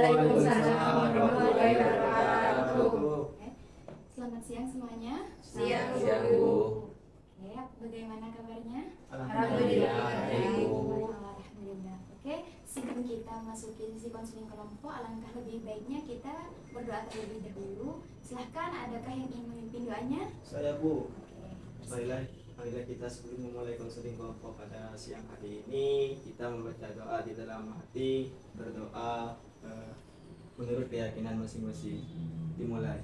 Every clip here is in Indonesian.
Waalaikumsalam warahmatullahi wabarakatuh. Oke. Selamat siang semuanya. Siang, Bu. Oke, bagaimana kabarnya? Alhamdulillah. Baik, Bu. Alhamdulillah. Oke, sebelum kita masuki sesi konseling kelompok, alangkah lebih baiknya kita berdoa terlebih dahulu. Silahkan, adakah yang ingin memimpin doanya? Saya Bu. Oke. Marilah kita sebelum memulai konseling kelompok pada siang hari ini, kita membaca doa di dalam hati, berdoa menurut keyakinan masing-masing. Dimulai.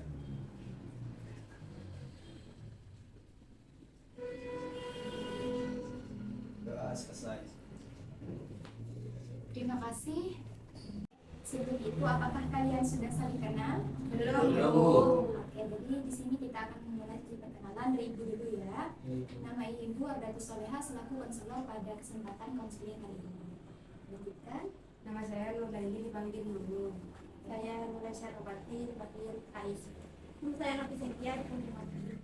Doa selesai. Terima kasih. Sebelum itu, apakah kalian sudah saling kenal? Belum, Bu. Oke, jadi di sini kita akan memulai sesi perkenalan dari Ibu dulu ya. Nama Ibu Ardatus Soleha selaku konselor pada kesempatan konseling kali ini. Lanjutkan. Nama saya Nur Laili, dipanggil Nurul. Saya Nurul Syarobati, dipanggil Ais. Saya Novi Setia, dipanggil Mati.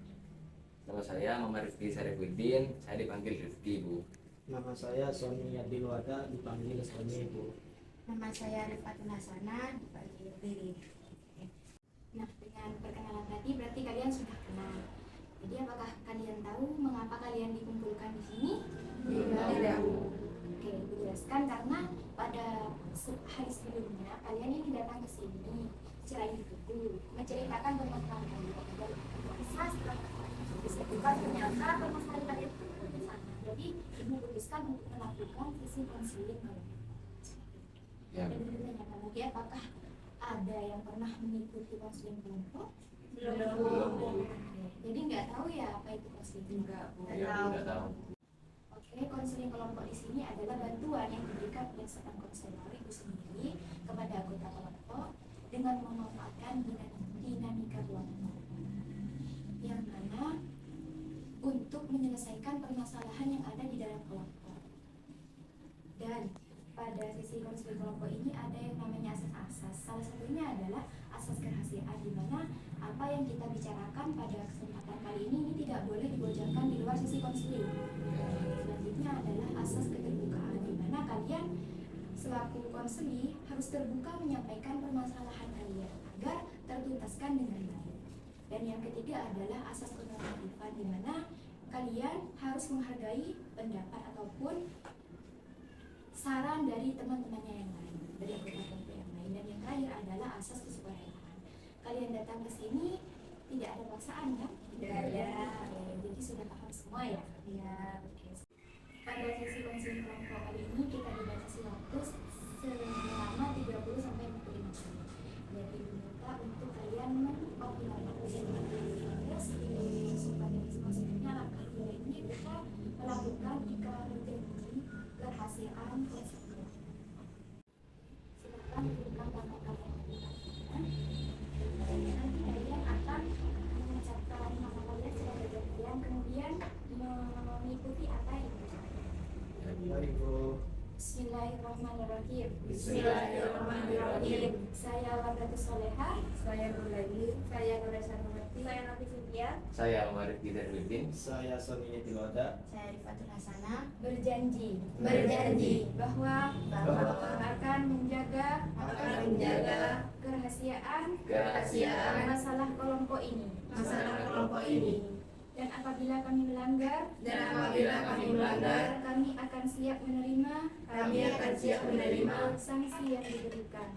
Nama saya Muhammad Rifki Sarifuddin, saya dipanggil Rifki, Bu. Nama saya Sony Yadilwada, dipanggil Sony, Bu. Nama saya Rifatul Hasana, dipanggil Riri. Nah, dengan perkenalan tadi berarti kalian sudah kenal. Jadi apakah kalian tahu mengapa kalian dikumpulkan di sini? Tidak. Oke, Ibu jelaskan karena pada hari sebelumnya kalian ini datang ke sini secara individu menceritakan permasalahan kalian dan bisa setelah disebutkan ternyata permasalahan kalian itu di sana. Jadi Ibu putuskan untuk melakukan sesi konseling kalian. Ya, Dan bertanya lagi apakah ada yang pernah mengikuti konseling kelompok? Belum. Oke, jadi nggak tahu ya apa itu konseling? Enggak, Bu. ya, Bu, nggak tahu. Oke, konseling kelompok di sini adalah bantuan yang diberikan oleh seorang konselor ibu sendiri kepada anggota kelompok dengan memanfaatkan dinamika kelompok, yang mana untuk menyelesaikan permasalahan yang ada di dalam kelompok. Dan pada sesi konseling kelompok ini ada yang namanya asas-asas. Salah satunya adalah asas kerahasiaan, di mana apa yang kita bicarakan pada kesempatan kali ini tidak boleh dibocorkan di luar sesi konseling. Selanjutnya adalah asas keterbukaan, di mana kalian selaku konseli harus terbuka menyampaikan permasalahan kalian agar tertuntaskan dengan baik. Dan yang ketiga adalah asas konormatifan, di mana kalian harus menghargai pendapat ataupun saran dari teman-temannya yang lain, dari anggota kelompok yang lain. Dan yang terakhir adalah asas kesukarela. Kalian datang ke sini tidak ada paksaan kan? Tidak ada. Oke, jadi sudah paham semua ya? Ya. Oke. Pada sesi konseling kelompok kali ini kita dibatasi waktu selama 30 sampai 45 menit. Jadi diminta untuk kalian mengoptimalkan usia dengan supaya selanjutnya langkah dua ini kita melakukan ikrar janji kerahasiaan konseling. Silakan buka tangan kalian. Nanti kalian akan mengucapkan nama kalian secara bergantian, kemudian mengikuti apa yang diucapkan. Mari, Bu. Bismillahirrahmanirrahim. Bismillahirrahmanirrahim. Saya Wardatus Soleha. Saya Nur Laili. Saya Nur Syarobati. Saya Novi Setia. Saya Muhammad Rifki Sarifuddin. Saya Sony Yadilwada. Saya Rifatul Hasana. Berjanji Berjanji bahwa bahwa akan menjaga kerahasiaan masalah kelompok ini. masalah kelompok ini. Dan apabila kami melanggar, kami akan siap menerima sanksi yang diberikan.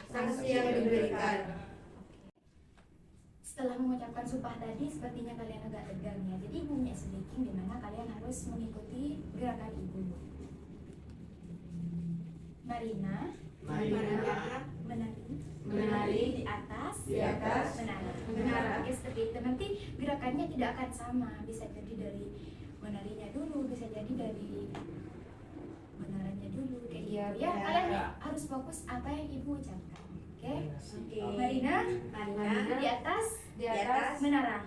Setelah mengucapkan sumpah tadi, sepertinya kalian agak tegang ya. Jadi ibunya sedikit di mana kalian harus mengikuti gerakan ibu. Marina menari di atas menara. Oke, seperti itu. Nanti gerakannya tidak akan sama. Bisa jadi dari menarinya dulu, bisa jadi dari menaranya dulu. Kayak gitu ya. Kalian harus fokus apa yang ibu ucapkan. Oke. Marina di atas menara.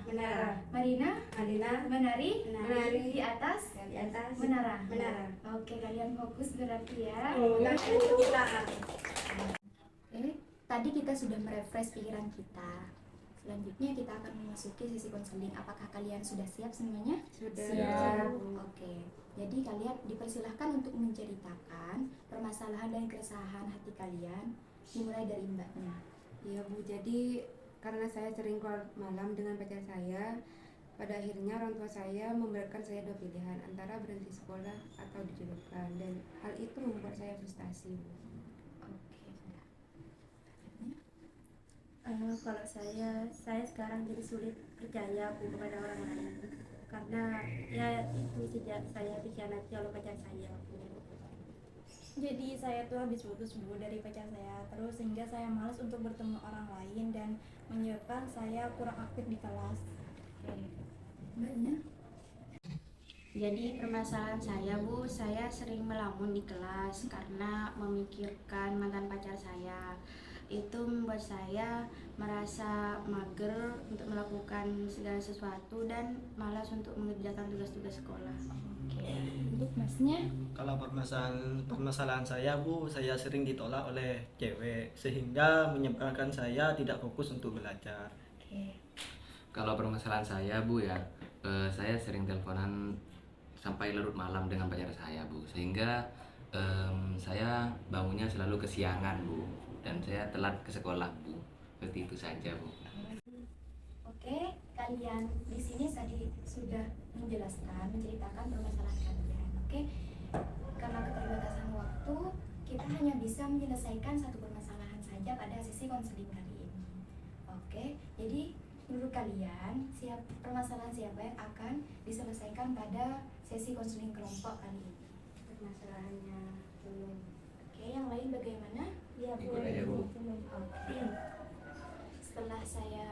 Marina menari di atas menara. Oke, kalian fokus berarti ya. Oke, tadi kita sudah merefresh pikiran kita. Selanjutnya kita akan memasuki sesi konseling. Apakah kalian sudah siap semuanya? Sudah. Oke. Jadi kalian dipersilahkan untuk menceritakan permasalahan dan keresahan hati kalian Dimulai dari mbaknya. Iya Bu, jadi karena saya sering keluar malam dengan pacar saya, pada akhirnya orang tua saya memberikan saya dua pilihan, antara berhenti sekolah atau dijodohkan, dan hal itu membuat saya frustasi Bu. Oke, sudah. Kalau saya sekarang jadi sulit percaya Bu kepada orang lain, karena ya itu sejak saya dikhianati oleh pacar saya Bu. Jadi saya tuh habis putus Bu dari pacar saya, terus sehingga saya malas untuk bertemu orang lain dan menyebabkan saya kurang aktif di kelas. Oke. Mbaknya? Jadi permasalahan saya Bu, saya sering melamun di kelas karena memikirkan mantan pacar saya. Itu membuat saya merasa mager untuk melakukan segala sesuatu dan malas untuk mengerjakan tugas-tugas sekolah. Untuk masnya? Kalau permasalahan saya Bu, saya sering ditolak oleh cewek sehingga menyebabkan saya tidak fokus untuk belajar. Oke. Kalau permasalahan saya Bu ya, saya sering teleponan sampai larut malam dengan pacar saya Bu, sehingga saya bangunnya selalu kesiangan Bu, dan saya telat ke sekolah Bu. Seperti itu saja Bu. Oke, kalian di sini tadi sudah menceritakan permasalahan kalian. Oke, karena keterbatasan waktu, kita hanya bisa menyelesaikan satu permasalahan saja pada sesi konseling kali ini. Oke, jadi menurut kalian permasalahan siapa yang akan diselesaikan pada sesi konseling kelompok kali ini? Permasalahannya belum. Oke, yang lain bagaimana? Ya Bu. Ikut aja, Bu. Oke. Setelah saya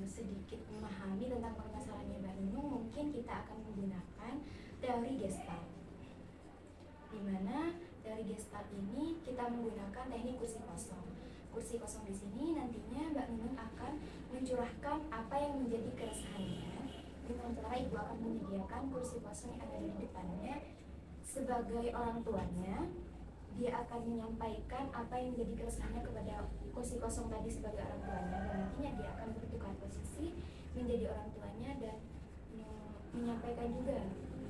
sedikit memahami tentang permasalahannya Mbak Nunung, mungkin kita akan menggunakan teori Gestalt. Di mana teori Gestalt ini kita menggunakan teknik kursi kosong. Kursi kosong di sini nantinya Mbak Nunung akan mencurahkan apa yang menjadi keresahannya. Dengan cara Ibu akan menyediakan kursi kosong yang ada di depannya sebagai orang tuanya. Dia akan menyampaikan apa yang menjadi keresahannya kepada kursi kosong tadi sebagai orang tuanya, dan nantinya dia akan bertukar posisi menjadi orang tuanya dan menyampaikan juga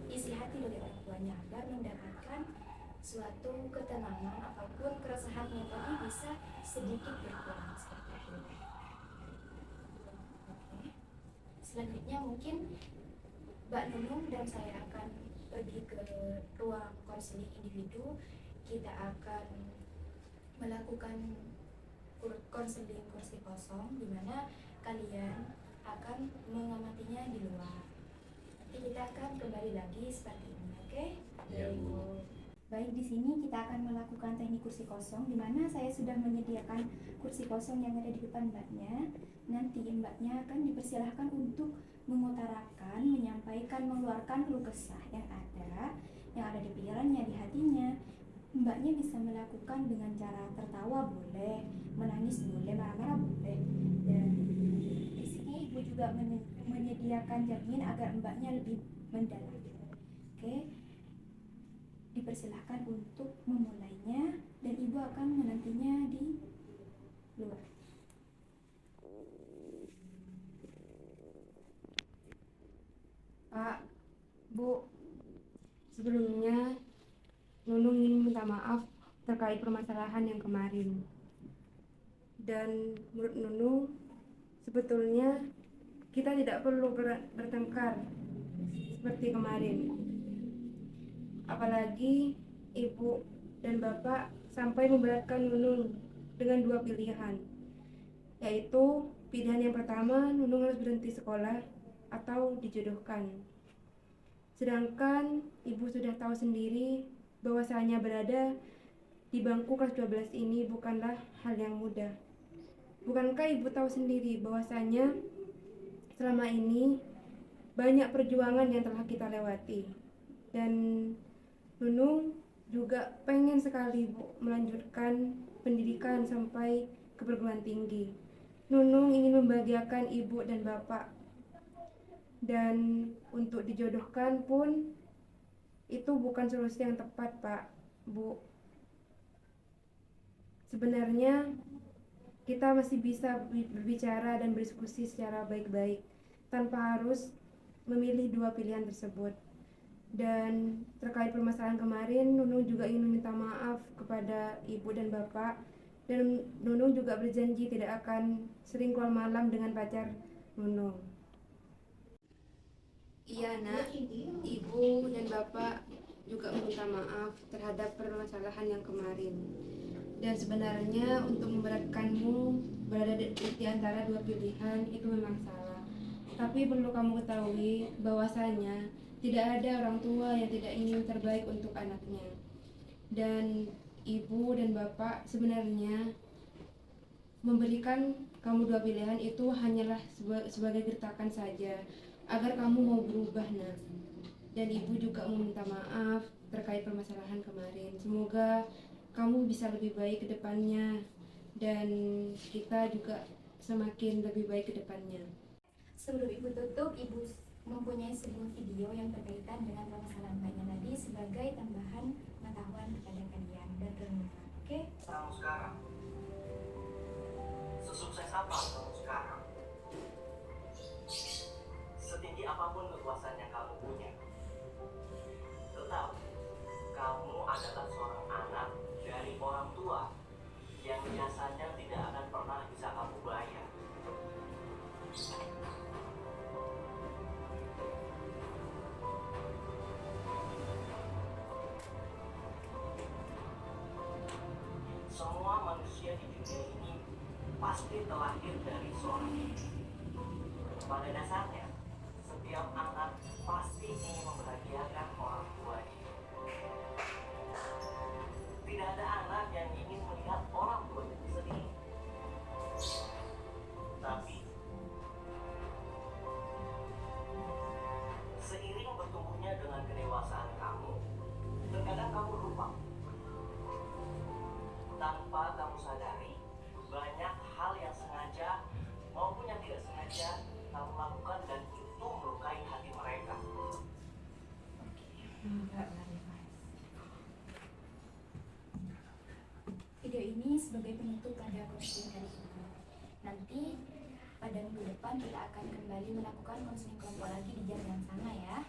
isi hati dari orang tuanya agar mendapatkan suatu ketenangan apapun keresahannya tadi bisa sedikit berkurang seperti itu. Oke. Selanjutnya mungkin Mbak Nunung dan saya akan pergi ke ruang konseling individu. Kita akan melakukan konseling kursi kosong di mana kalian akan mengamatinya di luar. Nanti kita akan kembali lagi seperti ini, oke? Iya, Bu. Baik, di sini kita akan melakukan teknik kursi kosong di mana saya sudah menyediakan kursi kosong yang ada di depan mbaknya. Nanti mbaknya akan dipersilahkan untuk mengutarakan, menyampaikan, mengeluarkan keluh kesah yang ada di pikirannya, di hatinya. Mbaknya bisa melakukan dengan cara tertawa boleh, menangis boleh, marah-marah boleh. Dan di sini Ibu juga menyediakan cermin agar mbaknya lebih mendalam. Oke, dipersilahkan untuk memulainya dan Ibu akan menantinya di luar. Pak, Bu, sebelumnya Nunung ingin minta maaf terkait permasalahan yang kemarin. Dan menurut Nunung, sebetulnya kita tidak perlu bertengkar seperti kemarin. Apalagi Ibu dan Bapak sampai memberatkan Nunung dengan dua pilihan, yaitu pilihan yang pertama, Nunung harus berhenti sekolah atau dijodohkan. Sedangkan Ibu sudah tahu sendiri bahwasanya berada di bangku kelas 12 ini bukanlah hal yang mudah. Bukankah Ibu tahu sendiri bahwasanya selama ini banyak perjuangan yang telah kita lewati, dan Nunung juga pengen sekali Bu melanjutkan pendidikan sampai ke perguruan tinggi. Nunung ingin membahagiakan Ibu dan Bapak, dan untuk dijodohkan pun itu bukan solusi yang tepat, Pak, Bu. Sebenarnya kita masih bisa berbicara dan berdiskusi secara baik-baik tanpa harus memilih dua pilihan tersebut. Dan terkait permasalahan kemarin, Nunung juga ingin meminta maaf kepada Ibu dan Bapak Dan Nunung juga berjanji tidak akan sering keluar malam dengan pacar Nunung. Iya nak, ibu dan bapak juga meminta maaf terhadap permasalahan yang kemarin. Dan sebenarnya untuk memberatkanmu berada di antara dua pilihan itu memang salah. Tapi perlu kamu ketahui bahwasanya tidak ada orang tua yang tidak ingin terbaik untuk anaknya. Dan ibu dan bapak sebenarnya memberikan kamu dua pilihan itu hanyalah sebagai gertakan saja agar kamu mau berubah nak. Dan ibu juga meminta maaf terkait permasalahan kemarin. Semoga kamu bisa lebih baik ke depannya dan kita juga semakin lebih baik ke depannya. Sebelum ibu tutup, ibu mempunyai sebuah video yang berkaitan dengan permasalahan banyak tadi sebagai tambahan pengetahuan kepada kalian dan renungan. Oke? Kamu sekarang, sesukses apa kamu sekarang, setinggi apapun kekuasaan yang kamu punya, tetap kamu adalah seorang anak dari orang tua yang biasanya tidak akan pernah bisa kamu bayar. Semua manusia di dunia ini pasti terlahir dari seorang ibu. Pada dasarnya, setiap anak pasti ingin membahagiakan orang tuanya. Tidak ada anak yang ingin melihat orang tuanya sedih. Tapi, seiring bertumbuhnya dengan kedewasaan kamu, terkadang kamu lupa. Tanpa kamu sadari, banyak hal yang sengaja maupun yang tidak sengaja kamu lakukan dan itu melukai hati mereka. Video ini sebagai penutup pada konseling kali ini. Nanti pada minggu depan kita akan kembali melakukan konseling kelompok lagi di jam yang sama ya.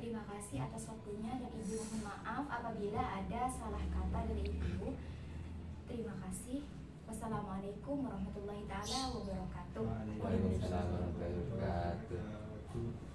Terima kasih atas waktunya dan ibu mohon maaf apabila ada salah kata dari ibu. Terima kasih. Wassalamualaikum warahmatullahi taala wabarakatuh. Waalaikumsalam warahmatullahi wabarakatuh.